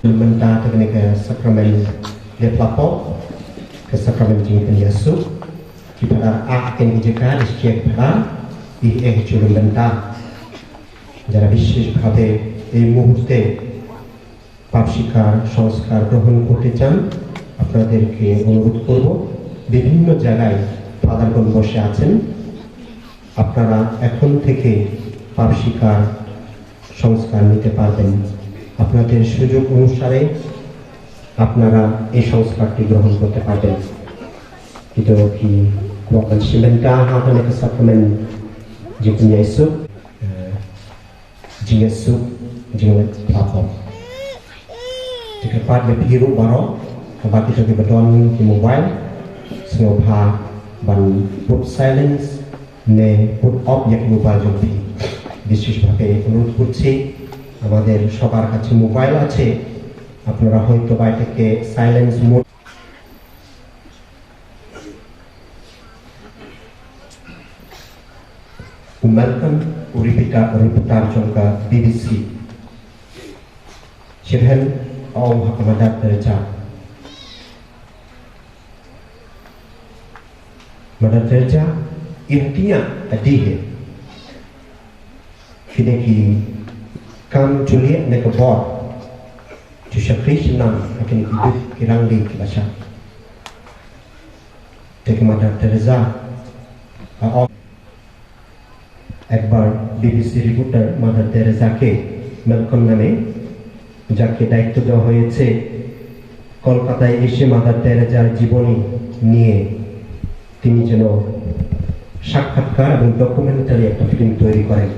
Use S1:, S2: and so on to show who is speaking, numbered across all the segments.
S1: Mentah teknik sakramen de pelapor ke sakramen jingkan Yesus kita akan dijadikan setiap hari chulun mentah যারা বিশেষভাবে এই মুহূর্তে পাপ স্বীকার সংস্কার গ্রহণ করতে চান আপনাদেরকে অনুরোধ করব বিভিন্ন জায়গায় ফাদারগণ বসে আছেন আপনারা এখন থেকে পাপ স্বীকার সংস্কার নিতে পারবেন আপনাদের সুযোগ অনুসারে আপনারা এই সংস্কারটি গ্রহণ করতে পারবেন itu ki kuakan sebentar hanya ke sakramen jingkan Yesus Yesus jangan lapor. Jika pada biru baru, kalau kita berdon di mobile, sengaja ban put silence, ne put off yang mobile jumpi. বিশেষভাবে অনুরোধ করছি আমাদের সবার কাছে মোবাইল আছে আপনারা হয়তো বাইরে silence mode Malcolm Uriputar Jongka BBC Shirhan Om Hakamadar Terja Madar Terja intinya tadi Kini kam Juliet nekabor Jusha Krishnam akan hidup kirang di bahasa Tek Madar Teresa একবার বিবিসি রিপোর্টার মাদার তেরেসাকে মেলকম নামে যাকে দায়িত্ব দেওয়া হয়েছে কলকাতায় এসে মাদার তেরেসার জীবনী নিয়ে তিনি যেন সাক্ষাৎকার এবং ডকুমেন্টারি একটা ফিল্ম তৈরি করেন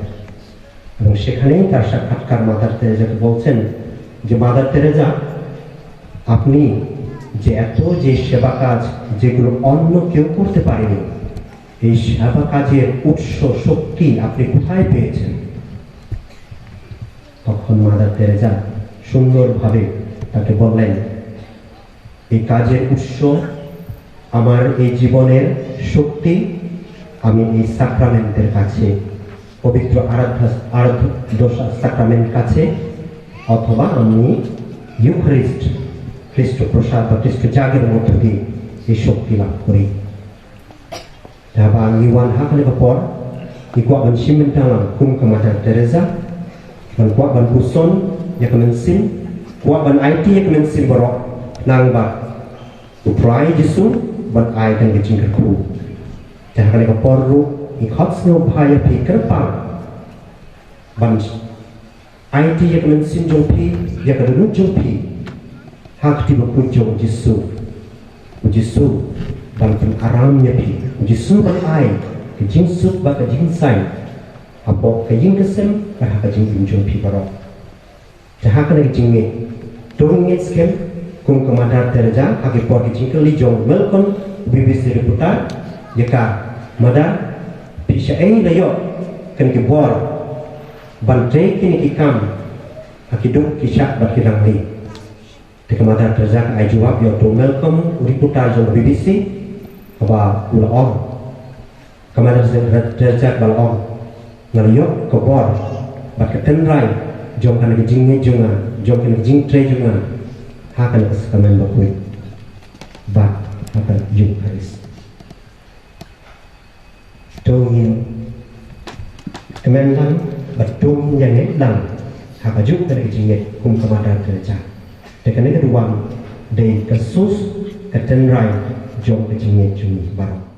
S1: এবং সেখানেই তার সাক্ষাৎকার মাদার তেরেসাকে বলছেন যে মাদার তেরেসা আপনি যে এত যে সেবা কাজ যেগুলো অন্য কেউ করতে পারেনি এই সেবা কাজের উৎস শক্তি আপনি কোথায় পেয়েছেন তখন মাদার তেরেসা সুন্দরভাবে তাকে বললেন এই কাজের উৎস আমার এই জীবনের শক্তি আমি এই সাক্রামেন্টের কাছে পবিত্র আরাধ্য সাক্রামেন্ট কাছে অথবা আমি ইউখারিস্ট খ্রিস্ট প্রসাদ বা খ্রিস্ট জাগের মধ্য দিয়ে এই শক্তি লাভ করি Habang iwan hak le kapor ikuat ban simentang kum ke Madar Teresa ban kuat ban buson ya kemensin kuat ban IT ya kemensin borok nang ba uprai jisu ban ai dan gejing ku jangan le kapor ru ikot sno bhaya pi kerpang ban IT ya kemensin jompi ya kedunu jompi hak ti berkunjung jisu ban aramnya pi jisu ban ai kejing sut ba kejing sai abok kejing kesem ba kejing kunjung pi barok jaha kana kejing ni turung ni skem kum ke Madar Teresa agi por kejing ke lijong melkon BBC reporter jika Madar bisa layo kan ke bor ban tre kini kikam akiduk kisah ba kirang ni Dekat Madar Teresa ai jawab yo to melkon reporter jong BBC ba ulaong Madar Teresa balong ngaliyok ke bor bat ketenrai jom kan kejing ni junga jom kan kejing tre junga hakan kesamaan bakui bat hakan jung haris tongin kemendang batung yang lang hakajuk kan kejing ni kum ke Madar Teresa dekan ni kedua dari kasus ketenrai jom kejing ni jungi barang